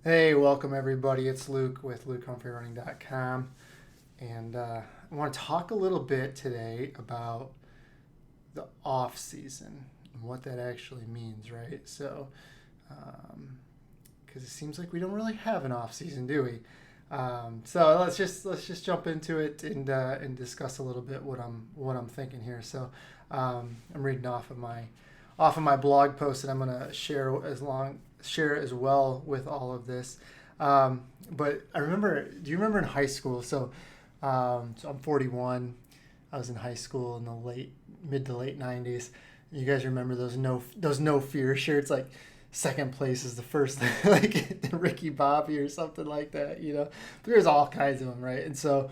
Hey, welcome everybody. It's Luke with LukeHumphreyRunning.com, and I want to talk a little bit today about the off season and what that actually means, right? So, because it seems like we don't really have an off season, do we? So let's just jump into it and discuss a little bit what I'm thinking here. So, I'm reading off of my blog post that I'm going to share as well with all of this. But I remember, do you remember in high school? So I'm 41. I was in high school in the mid to late 90s. You guys remember those no fear shirts? Like second place is the first, like Ricky Bobby or something like that. There's all kinds of them, right? And so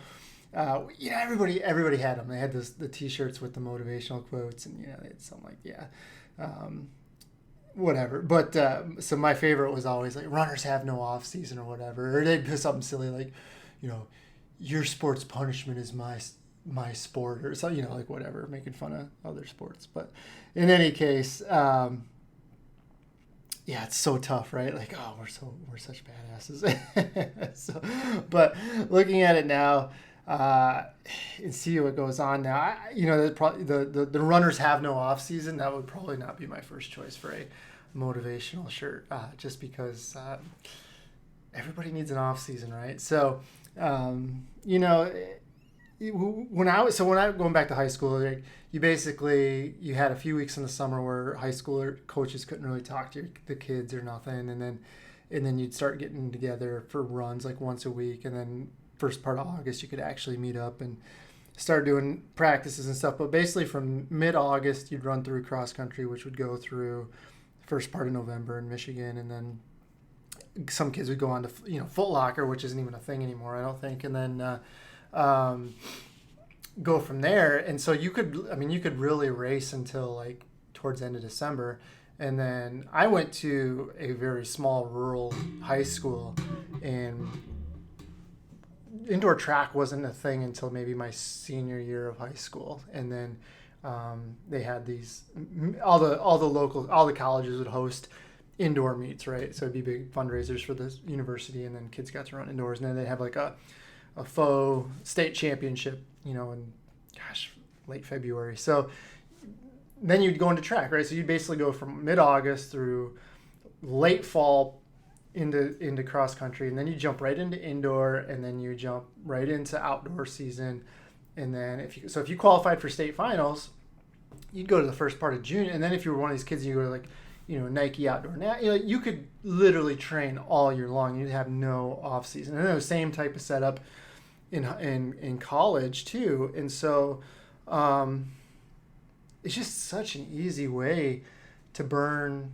everybody had them. They had the T-shirts with the motivational quotes, and they had something like whatever. But so my favorite was always like runners have no off season or whatever, or they'd put something silly like, you know, your sport's punishment is my sport, or so, like whatever, making fun of other sports. But in any case, yeah, it's so tough, right? Like, oh, we're such badasses. But looking at it now, and see what goes on now, probably the runners have no off season. That would probably not be my first choice for a motivational shirt, just because everybody needs an off season, right? So, when I going back to high school, like, you had a few weeks in the summer where high school coaches couldn't really talk to the kids or nothing, and then you'd start getting together for runs like once a week, and then first part of August you could actually meet up and start doing practices and stuff. But basically from mid-August you'd run through cross country, which would go through first part of November in Michigan, and then some kids would go on to Foot Locker, which isn't even a thing anymore, I don't think, and then go from there. And so you could really race until like towards the end of December. And then I went to a very small rural high school, and indoor track wasn't a thing until maybe my senior year of high school. And then they had all the colleges would host indoor meets, right? So it'd be big fundraisers for the university, and then kids got to run indoors, and then they'd have like a faux state championship, in late February. So then you'd go into track, right? So you'd basically go from mid-August through late fall into cross country, and then you jump right into indoor, and then you jump right into outdoor season. And then if you qualified for state finals, you'd go to the first part of June. And then if you were one of these kids, you go to like, Nike Outdoor. Now, you could literally train all year long. You'd have no off season. And then the same type of setup in college too. And so it's just such an easy way to burn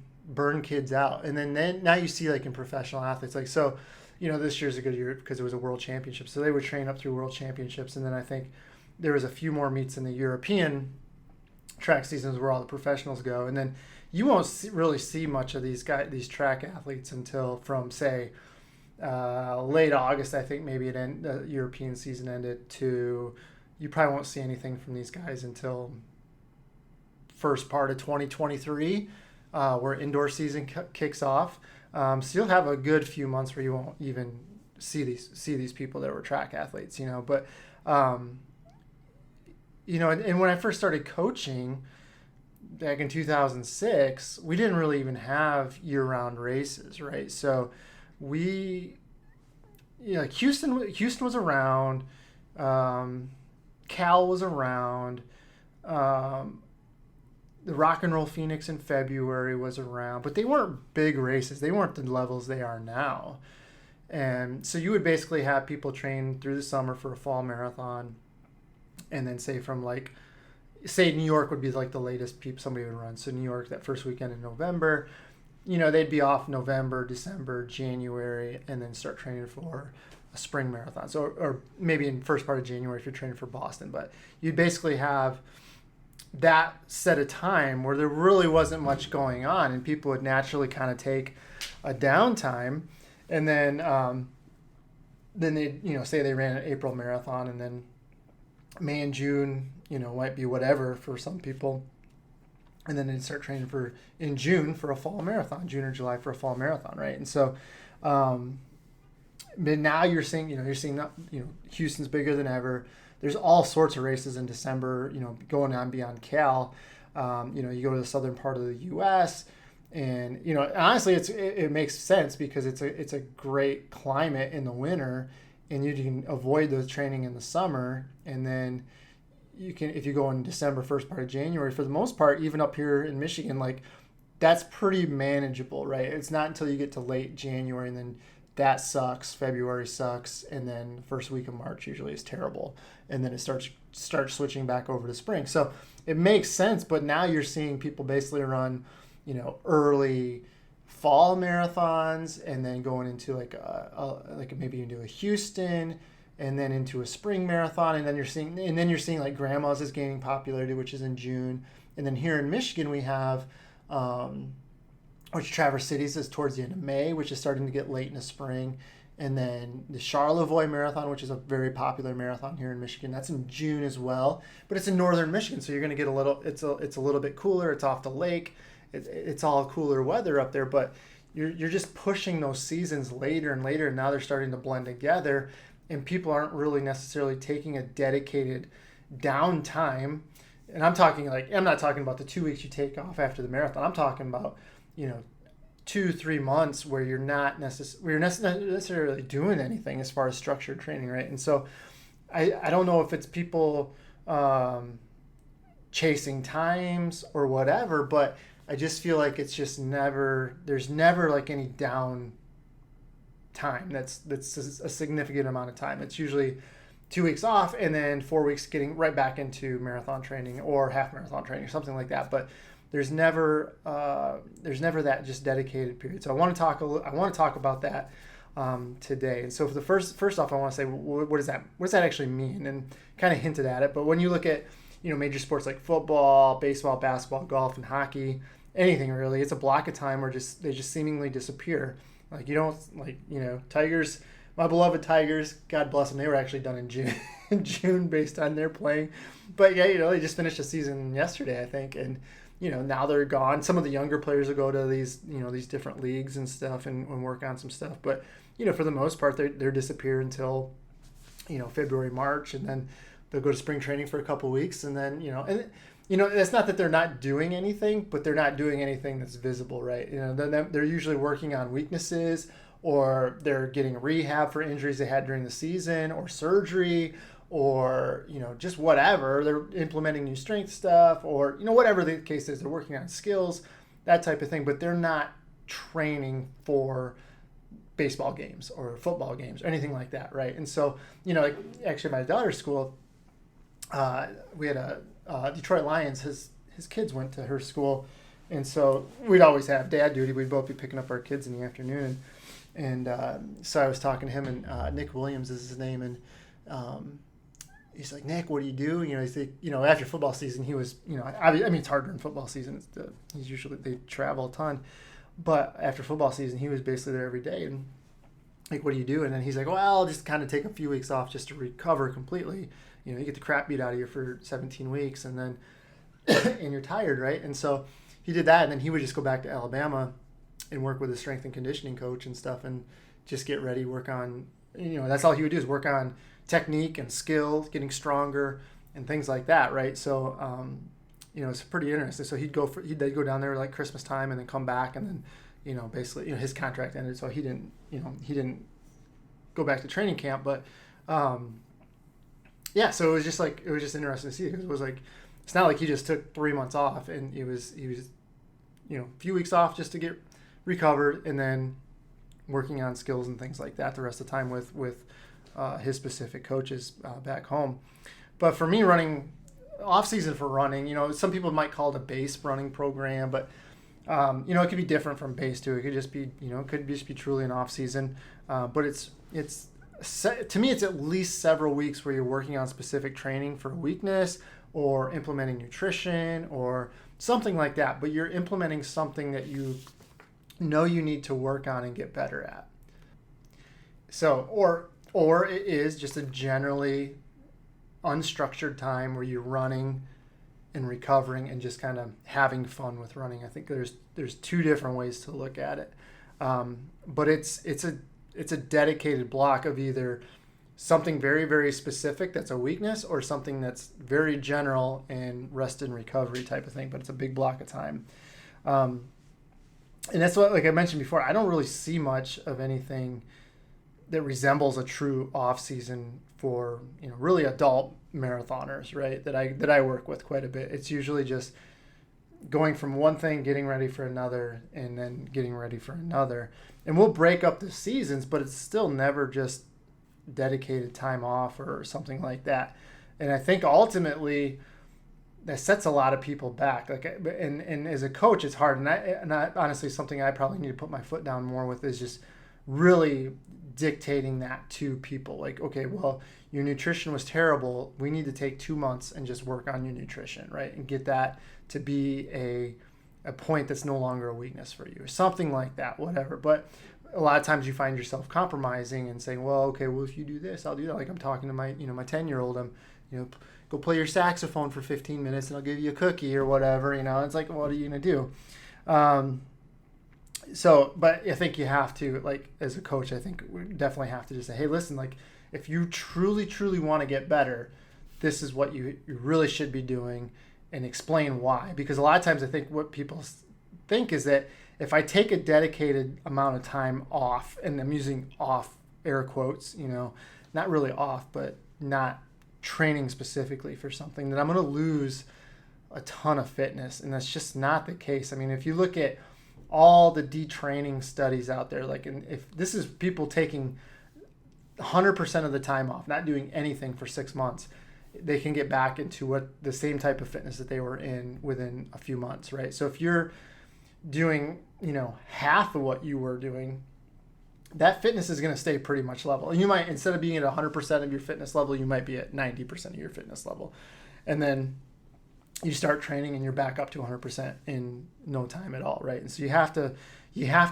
kids out. And then now you see like in professional athletes, like, so this year's a good year because it was a world championship, so they would train up through world championships. And then I think there was a few more meets in the European track seasons where all the professionals go. And then you won't really see much of these track athletes until from, say, late August. I think maybe the European season ended, to you probably won't see anything from these guys until first part of 2023, where indoor season kicks off. So you'll have a good few months where you won't even see these people that were track athletes, But and when I first started coaching back in 2006, we didn't really even have year-round races, right? So we, like Houston was around, Cal was around, the Rock and Roll Phoenix in February was around, but they weren't big races. They weren't the levels they are now. And so you would basically have people train through the summer for a fall marathon, and then say New York would be like the latest somebody would run. So New York, that first weekend in November, they'd be off November, December, January, and then start training for a spring marathon. So, or maybe in first part of January if you're training for Boston. But you'd basically have that set of time where there really wasn't much going on, and people would naturally kind of take a downtime. And then they say they ran an April marathon, and then May and June, might be whatever for some people. and then they'd start training for in June for a fall marathon, June or July for a fall marathon, right? And so, but now you're seeing, Houston's bigger than ever. There's all sorts of races in December, going on beyond Cal. You go to the southern part of the U.S. and honestly, it makes sense because it's a great climate in the winter, and you can avoid the training in the summer, and then you can, if you go in December, first part of January, for the most part, even up here in Michigan, like that's pretty manageable, right? It's not until you get to late January, and then that sucks. February sucks, and then the first week of March usually is terrible, and then it starts switching back over to spring. So it makes sense, but now you're seeing people basically run, early fall marathons, and then going into like maybe into a Houston, and then into a spring marathon, and then you're seeing like Grandma's is gaining popularity, which is in June, and then here in Michigan we have. Which Traverse Cities is towards the end of May, which is starting to get late in the spring. And then the Charlevoix Marathon, which is a very popular marathon here in Michigan, that's in June as well. But it's in northern Michigan, so you're going to get it's a little bit cooler. It's off the lake. It's all cooler weather up there, but you're just pushing those seasons later and later, and now they're starting to blend together, and people aren't really necessarily taking a dedicated downtime. And I'm not talking about the 2 weeks you take off after the marathon. I'm talking about 2-3 months where you're not necessarily doing anything as far as structured training, right? And so I don't know if it's people chasing times or whatever, but I just feel like it's just there's never like any down time that's a significant amount of time. It's usually 2 weeks off and then 4 weeks getting right back into marathon training or half marathon training or something like that. But there's never that just dedicated period. So I want to talk about that today. And so for the first off, I want to say, what does that actually mean? And kind of hinted at it. But when you look at major sports like football, baseball, basketball, golf, and hockey, anything really, it's a block of time where they just seemingly disappear. Like Tigers. My beloved Tigers, God bless them, they were actually done in June based on their playing. But yeah, they just finished the season yesterday, I think, and now they're gone. Some of the younger players will go to these different leagues and stuff and work on some stuff. But for the most part, they're disappear until February, March, and then they'll go to spring training for a couple weeks, and then it's not that they're not doing anything, but they're not doing anything that's visible, right? They're usually working on weaknesses, or they're getting rehab for injuries they had during the season, or surgery, or just whatever. They're implementing new strength stuff, or whatever the case is. They're working on skills, that type of thing, but they're not training for baseball games or football games or anything like that, right? And so like actually my daughter's school, we had a Detroit Lions. His kids went to her school, and so we'd always have dad duty. We'd both be picking up our kids in the afternoon, and so I was talking to him, and Nick Williams is his name, and he's like, Nick, what do you do? He's like, after football season, he was, I mean, it's hard during football season. They travel a ton, but after football season, he was basically there every day. And like, what do you do? And then he's like, well, I'll just kind of take a few weeks off just to recover completely. You get the crap beat out of you for 17 weeks, and then and you're tired, right? And so he did that, and then he would just go back to Alabama and work with a strength and conditioning coach and stuff, and just get ready, work on, that's all he would do is work on technique and skill, getting stronger and things like that, right? So it's pretty interesting. So they'd go down there like Christmas time and then come back, and then basically his contract ended, so he didn't go back to training camp. But so it was just interesting to see, because it was like, it's not like he just took 3 months off, and he was a few weeks off just to get recovered, and then working on skills and things like that the rest of the time with his specific coaches back home. But for me, running off season for running, some people might call it a base running program, but it could be different from base too. It could just be, truly an off season. But it's to me, it's at least several weeks where you're working on specific training for weakness, or implementing nutrition or something like that. But you're implementing something that you need to work on and get better at. So, or it is just a generally unstructured time where you're running and recovering and just kind of having fun with running. I think there's two different ways to look at it, but it's a dedicated block of either something very, very specific that's a weakness or something that's very general and rest and recovery type of thing, but it's a big block of time. And that's what, like I mentioned before, I don't really see much of anything that resembles a true off season for, really adult marathoners, right? That I work with quite a bit. It's usually just going from one thing, getting ready for another, and then getting ready for another. And we'll break up the seasons, but it's still never just dedicated time off or something like that. And I think ultimately that sets a lot of people back. And as a coach, it's hard. And I honestly, something I probably need to put my foot down more with is just really dictating that to people. Like, okay, well, your nutrition was terrible. We need to take 2 months and just work on your nutrition, right? And get that to be a point that's no longer a weakness for you, or something like that, whatever. But a lot of times you find yourself compromising and saying, well, okay, well, if you do this, I'll do that. Like I'm talking to my 10-year-old, go play your saxophone for 15 minutes and I'll give you a cookie or whatever, It's like, what are you going to do? But I think you have to, like, as a coach, I think we definitely have to just say, hey, listen, like, if you truly, truly want to get better, this is what you really should be doing, and explain why. Because a lot of times I think what people think is that if I take a dedicated amount of time off, and I'm using off air quotes, not really off, but not training specifically for something, that I'm going to lose a ton of fitness. And that's just not the case. I mean, if you look at all the detraining studies out there, like, and if this is people taking 100% of the time off, not doing anything for 6 months, they can get back into the same type of fitness that they were in within a few months, right? So if you're doing, half of what you were doing, that fitness is going to stay pretty much level. And you might, instead of being at 100% of your fitness level, you might be at 90% of your fitness level. And then you start training and you're back up to 100% in no time at all, right? And so you have to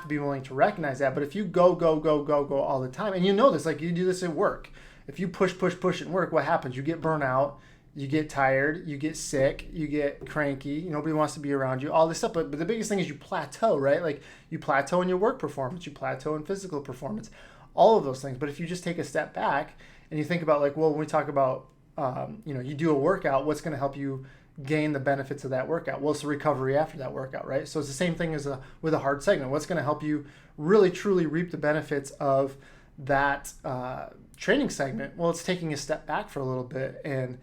be willing to recognize that. But if you go all the time, and this, like you do this at work, if you push at work, what happens? You get burnt out, you get tired, you get sick, you get cranky, nobody wants to be around you, all this stuff. But the biggest thing is you plateau, right? Like you plateau in your work performance, you plateau in physical performance, all of those things. But if you just take a step back and you think about, like, well, when we talk about, you do a workout, what's going to help you gain the benefits of that workout? Well, it's the recovery after that workout, right? So it's the same thing as with a hard segment. What's going to help you really truly reap the benefits of that training segment? Well, it's taking a step back for a little bit and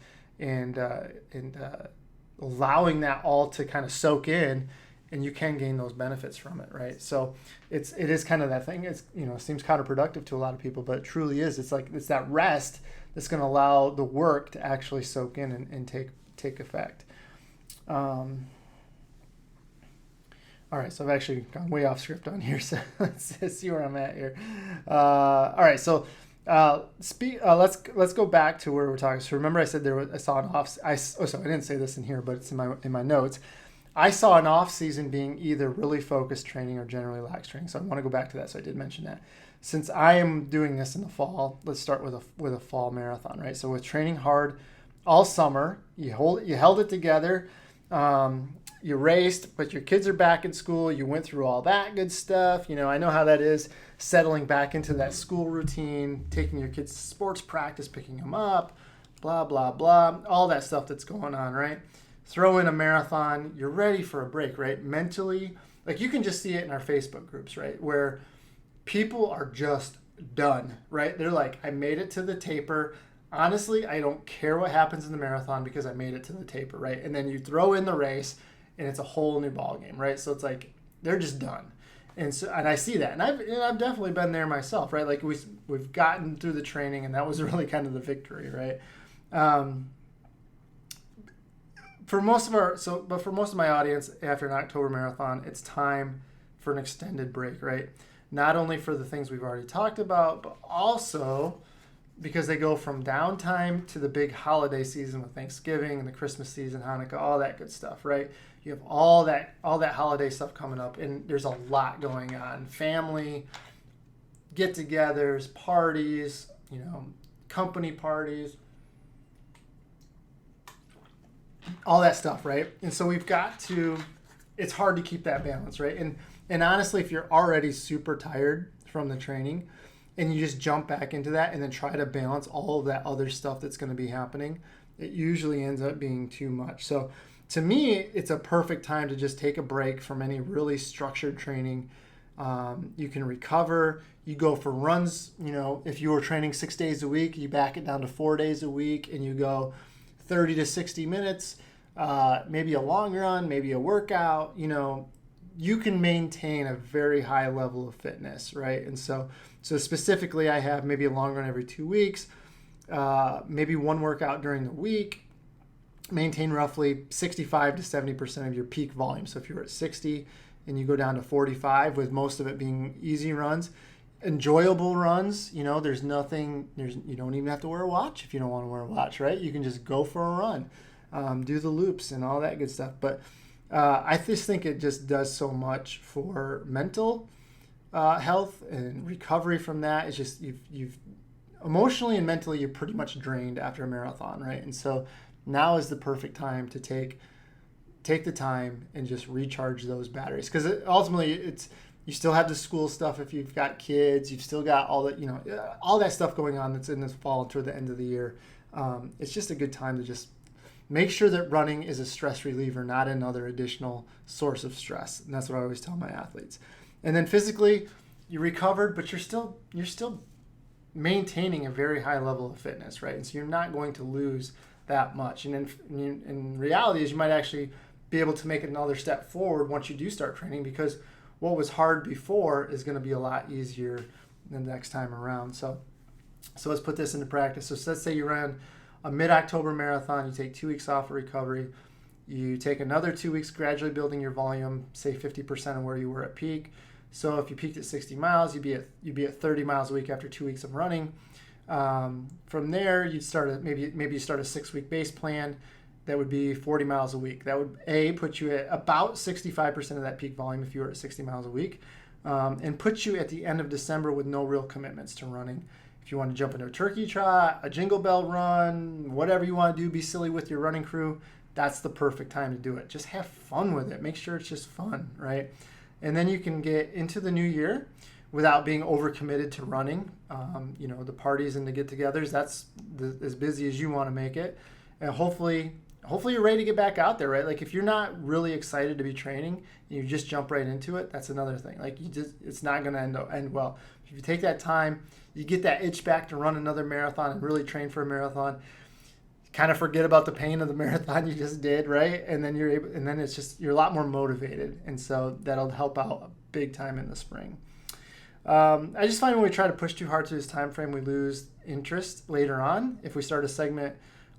allowing that all to kind of soak in, and you can gain those benefits from it, right? So it is kind of that thing. It's it seems counterproductive to a lot of people, but it truly is. It's like it's that rest that's going to allow the work to actually soak in and take effect. All right, so I've actually gone way off script on here, so let's see where I'm at here. All right, so let's go back to where we're talking. So remember, I said I saw an off. I didn't say this in here, but it's in my notes. I saw an off season being either really focused training or generally lax training. So I want to go back to that. So I did mention that. Since I am doing this in the fall, let's start with a fall marathon, right? So with training hard all summer, you held it together. You raced, but your kids are back in school. You went through all that good stuff. I know how that is, settling back into that school routine, taking your kids to sports practice, picking them up, blah, blah, blah, all that stuff that's going on, right? Throw in a marathon, you're ready for a break, right? Mentally, like you can just see it in our Facebook groups, right? Where people are just done, right? They're like, I made it to the taper. Honestly, I don't care what happens in the marathon because I made it to the taper, right? And then you throw in the race and it's a whole new ball game, right? So it's like they're just done. And I see that. And I've definitely been there myself, right? Like we've gotten through the training and that was really kind of the victory, right? For most of my audience, after an October marathon, it's time for an extended break, right? Not only for the things we've already talked about, but also because they go from downtime to the big holiday season with Thanksgiving and the Christmas season, Hanukkah, all that good stuff, right? You have all that holiday stuff coming up, and there's a lot going on. Family, get-togethers, parties, company parties. all that stuff, right? And so we've got to, it's hard to keep that balance, right? And honestly, if you're already super tired from the training and you just jump back into that and then try to balance all of that other stuff that's going to be happening, it usually ends up being too much. So to me, it's a perfect time to just take a break from any really structured training. You can recover. You go for runs. You know, if you were training 6 days a week, you back it down to 4 days a week, and you go 30 to 60 minutes, maybe a long run, maybe a workout. You know, you can maintain a very high level of fitness, right? And so specifically, I have maybe a long run every 2 weeks, maybe one workout during the week. Maintain roughly 65 to 70% of your peak volume. So if you're at 60 and you go down to 45, with most of it being easy runs, enjoyable runs, you know, you don't even have to wear a watch if you don't want to wear a watch, right? You can just go for a run, do the loops and all that good stuff. But I just think it just does so much for mental health and recovery from that. It's just you've emotionally and mentally, you're pretty much drained after a marathon, right? And so now is the perfect time to take the time and just recharge those batteries, because ultimately you still have the school stuff. If you've got kids, you've still got all that, you know, all that stuff going on that's in this fall toward the end of the year. It's just a good time to just make sure that running is a stress reliever, not another additional source of stress. And that's what I always tell my athletes. And then physically, you recovered, but you're still maintaining a very high level of fitness, right? And so you're not going to lose that much. And in reality is you might actually be able to make another step forward once you do start training, because what was hard before is going to be a lot easier the next time around. So let's put this into practice. So let's say you ran a mid-October marathon, you take 2 weeks off for recovery, you take another 2 weeks gradually building your volume, say 50% of where you were at peak. So if you peaked at 60 miles, you'd be at 30 miles a week after 2 weeks of running. From there, you'd start maybe you start a 6-week base plan that would be 40 miles a week. That would put you at about 65% of that peak volume if you were at 60 miles a week, and put you at the end of December with no real commitments to running. If you want to jump into a turkey trot, a jingle bell run, whatever you want to do, be silly with your running crew, that's the perfect time to do it. Just have fun with it. Make sure it's just fun, right? And then you can get into the new year without being overcommitted to running. You know, the parties and the get-togethers, that's as busy as you want to make it. And hopefully you're ready to get back out there, right? Like if you're not really excited to be training and you just jump right into it, that's another thing. Like it's not going to end well. If you take that time, you get that itch back to run another marathon and really train for a marathon. Kind of forget about the pain of the marathon you just did, right? And then you're a lot more motivated, and so that'll help out big time in the spring. I just find when we try to push too hard through this time frame, we lose interest later on. If we start a segment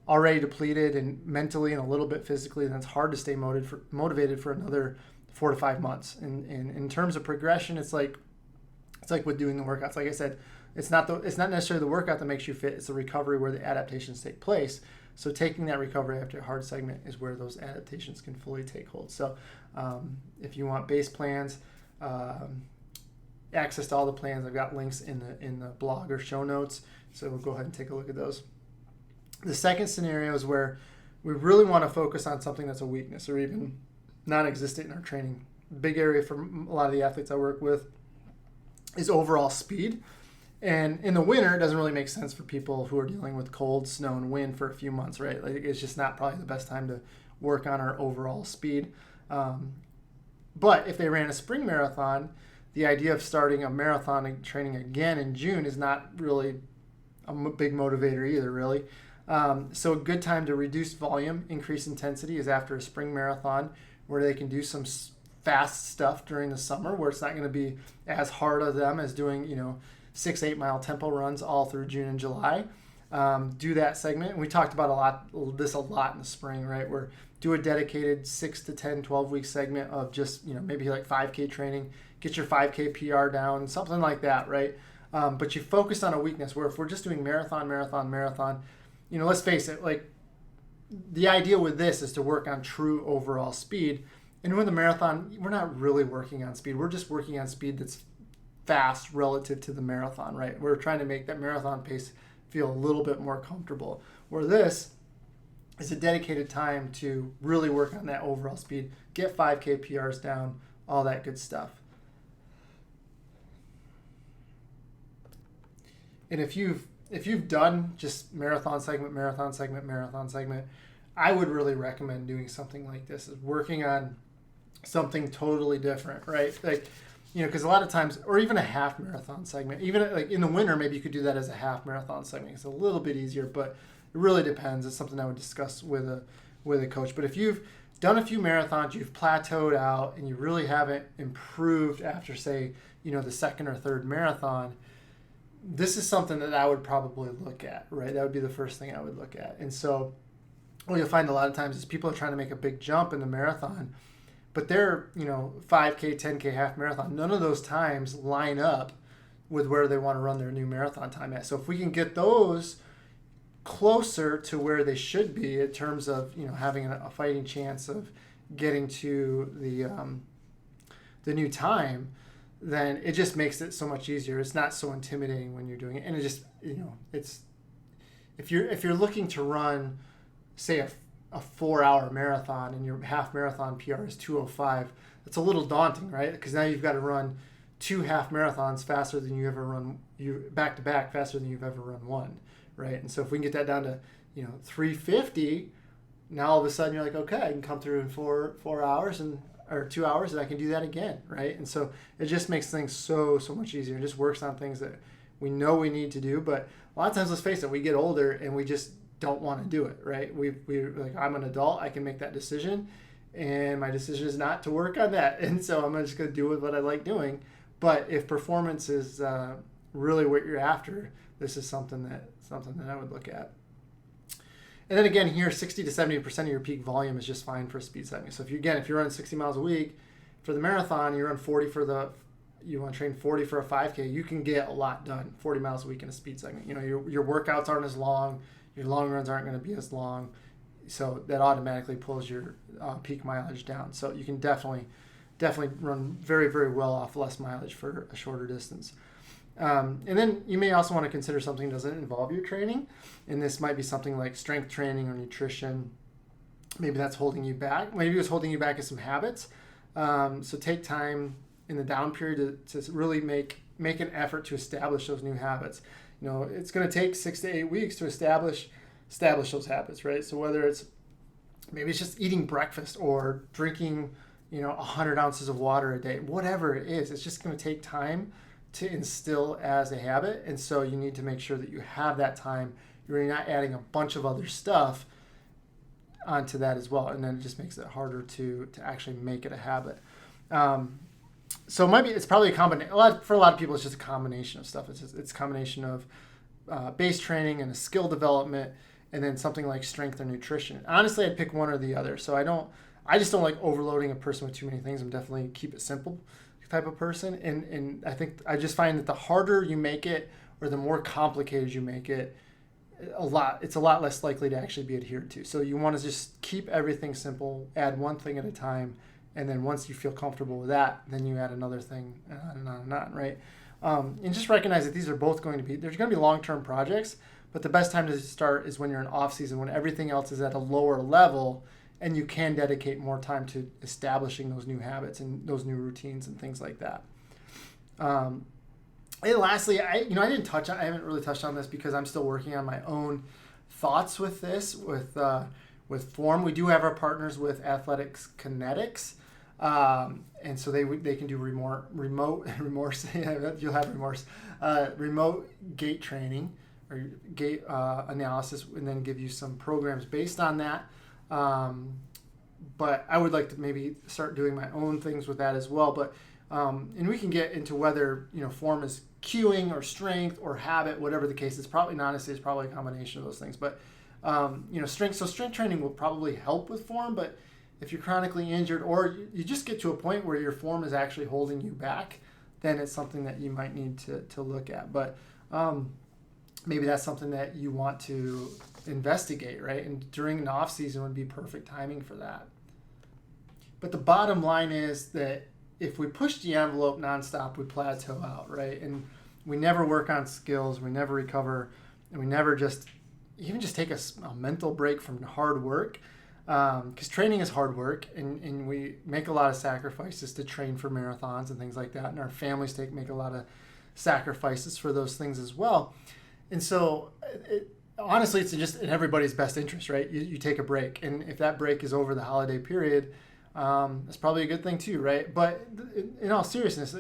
already depleted and mentally and a little bit physically, then it's hard to stay motivated for another 4 to 5 months. And in terms of progression, it's like with doing the workouts. Like I said, it's not necessarily the workout that makes you fit. It's the recovery where the adaptations take place. So taking that recovery after a hard segment is where those adaptations can fully take hold. So if you want base plans, access to all the plans, I've got links in the blog or show notes. So we'll go ahead and take a look at those. The second scenario is where we really want to focus on something that's a weakness or even non-existent in our training. Big area for a lot of the athletes I work with is overall speed. And in the winter, it doesn't really make sense for people who are dealing with cold, snow, and wind for a few months, right? Like it's just not probably the best time to work on our overall speed. But if they ran a spring marathon, the idea of starting a marathon and training again in June is not really a big motivator either, really. So a good time to reduce volume, increase intensity is after a spring marathon, where they can do some fast stuff during the summer, where it's not going to be as hard on them as doing, 6-8 mile tempo runs all through June and July. Do that segment. And we talked about a lot in the spring, right? Where do a dedicated 6 to 10, 12 week segment of just, maybe like 5K training, get your 5K PR down, something like that, right? But you focus on a weakness, where if we're just doing marathon, let's face it, like the idea with this is to work on true overall speed. And with the marathon, we're not really working on speed. We're just working on speed that's fast relative to the marathon, right? We're trying to make that marathon pace feel a little bit more comfortable. Where this, is a dedicated time to really work on that overall speed, get 5K PRs down, all that good stuff. And if you've done just marathon segment, I would really recommend doing something like this, is working on something totally different, right? Like, because a lot of times, or even a half marathon segment, even like in the winter, maybe you could do that as a half marathon segment. It's a little bit easier, but it really depends. It's something I would discuss with a coach. But if you've done a few marathons, you've plateaued out, and you really haven't improved after, say, the second or third marathon, this is something that I would probably look at, right? That would be the first thing I would look at. And so what you'll find a lot of times is people are trying to make a big jump in the marathon, but they're, 5K, 10K, half marathon. None of those times line up with where they want to run their new marathon time at. So if we can get those closer to where they should be in terms of, having a fighting chance of getting to the new time, then it just makes it so much easier. It's not so intimidating when you're doing it. And it just, it's, if you're looking to run, say, a 4-hour marathon and your half marathon PR is 2:05, it's a little daunting, right? Because now you've got to run 2 half marathons faster than you ever run, back to back faster than you've ever run one, right? And so if we can get that down to 3:50, now all of a sudden you're like, okay, I can come through in 4 hours or 2 hours, and I can do that again, right? And so it just makes things so much easier. It just works on things that we know we need to do, but a lot of times, let's face it, we get older and we just don't want to do it, right? We're like, I'm an adult, I can make that decision, and my decision is not to work on that, and so I'm just going to do what I like doing. But if performance is really what you're after, this is something that I would look at. And then again, here, 60 to 70% of your peak volume is just fine for speed segment. So if you're running 60 miles a week for the marathon, you run 40 you want to train 40 for a 5K, you can get a lot done, 40 miles a week in a speed segment. Your workouts aren't as long, your long runs aren't going to be as long, so that automatically pulls your peak mileage down. So you can definitely run very, very well off less mileage for a shorter distance. And then you may also want to consider something that doesn't involve your training, and this might be something like strength training or nutrition. Maybe that's holding you back. Maybe it's holding you back as some habits. So take time in the down period to really make an effort to establish those new habits. It's going to take 6 to 8 weeks to establish those habits, right? So whether maybe it's just eating breakfast or drinking 100 ounces of water a day, whatever it is, it's just going to take time to instill as a habit. And so you need to make sure that you have that time. You're not adding a bunch of other stuff onto that as well. And then it just makes it harder to actually make it a habit. So it's probably a combination. For a lot of people, it's just a combination of stuff. It's a combination of base training and a skill development, and then something like strength or nutrition. Honestly, I'd pick one or the other. So I just don't like overloading a person with too many things. I'm definitely keep it simple type of person. And I just find that the harder you make it or the more complicated you make it, it's a lot less likely to actually be adhered to. So you want to just keep everything simple, add one thing at a time, and then once you feel comfortable with that, then you add another thing, and on and on and on, right? And just recognize that these are both there's going to be long-term projects, but the best time to start is when you're in off-season, when everything else is at a lower level, and you can dedicate more time to establishing those new habits and those new routines and things like that. And lastly, I haven't really touched on this because I'm still working on my own thoughts with this, with form. We do have our partners with Athletics Kinetics, and so they can do remote you'll have remorse, remote gait training or gait analysis, and then give you some programs based on that. But I would like to maybe start doing my own things with that as well. But and we can get into whether form is cueing or strength or habit, whatever the case. It's probably a combination of those things. But strength training will probably help with form. But if you're chronically injured or you just get to a point where your form is actually holding you back, then it's something that you might need to look at. But maybe that's something that you want to investigate, right? And during an off season would be perfect timing for that. But the bottom line is that if we push the envelope nonstop, we plateau out, right? And we never work on skills, we never recover, and we never just even just take a mental break from hard work, because training is hard work, and we make a lot of sacrifices to train for marathons and things like that, and our families make a lot of sacrifices for those things as well. And so honestly, it's just in everybody's best interest, right? You take a break, and if that break is over the holiday period, that's probably a good thing too, right? But in all seriousness,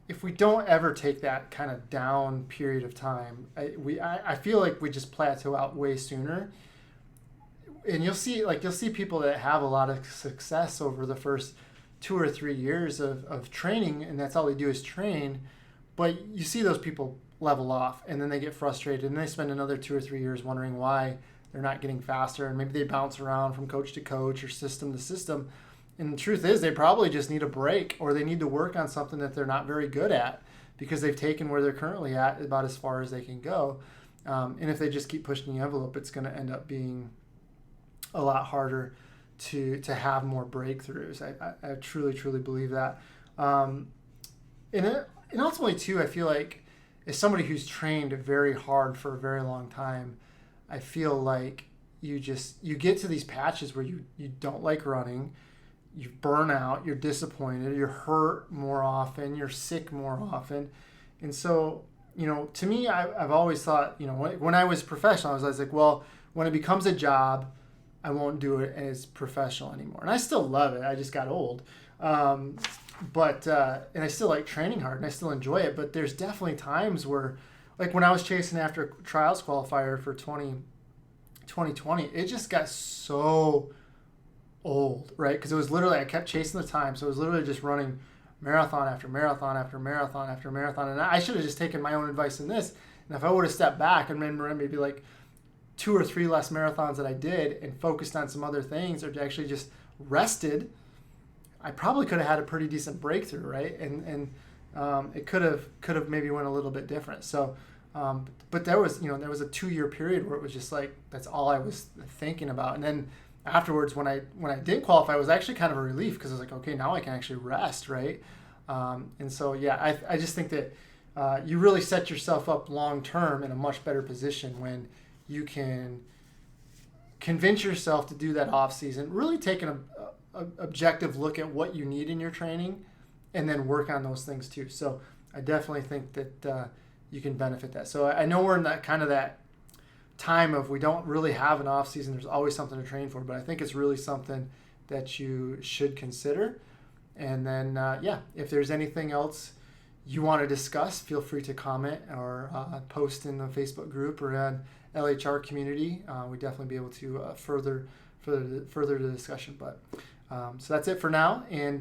if we don't ever take that kind of down period of time, I feel like we just plateau out way sooner. And you'll see people that have a lot of success over the first 2 or 3 years of training, and that's all they do is train. But you see those people level off, and then they get frustrated, and they spend another 2 or 3 years wondering why they're not getting faster, and maybe they bounce around from coach to coach or system to system. And the truth is, they probably just need a break, or they need to work on something that they're not very good at, because they've taken where they're currently at about as far as they can go. And if they just keep pushing the envelope, it's going to end up being a lot harder to have more breakthroughs. I truly believe that. And ultimately too, I feel like as somebody who's trained very hard for a very long time, I feel like you get to these patches where you don't like running, you burn out, you're disappointed, you're hurt more often, you're sick more often. And so, to me, I've always thought, when I was professional, I was like, well, when it becomes a job, I won't do it as professional anymore. And I still love it. I just got old. But and I still like training hard, and I still enjoy it. But there's definitely times where, like when I was chasing after a trials qualifier for 2020, it just got so old, right? Because it was literally, I kept chasing the time. So it was literally just running marathon after marathon after marathon after marathon. And I should have just taken my own advice in this. And if I would have stepped back and remember maybe like 2 or 3 less marathons that I did and focused on some other things, or actually just rested, I probably could have had a pretty decent breakthrough, right? And it could have maybe went a little bit different. So, but there was a 2-year period where it was just like, that's all I was thinking about. And then afterwards, when I did qualify, it was actually kind of a relief, because I was like, okay, now I can actually rest, right? And so, yeah, I just think that you really set yourself up long term in a much better position when you can convince yourself to do that off season, really take an objective look at what you need in your training, and then work on those things too. So I definitely think that you can benefit that. So I know we're in that kind of that time of, we don't really have an off season. There's always something to train for, but I think it's really something that you should consider. And then, if there's anything else you want to discuss, feel free to comment or post in the Facebook group or on LHR community. We definitely be able to further the discussion. But so that's it for now. And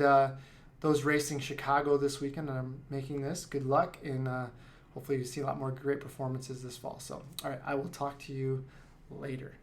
those racing Chicago this weekend, and I'm making this, good luck, and hopefully you see a lot more great performances this fall. So, all right, I will talk to you later.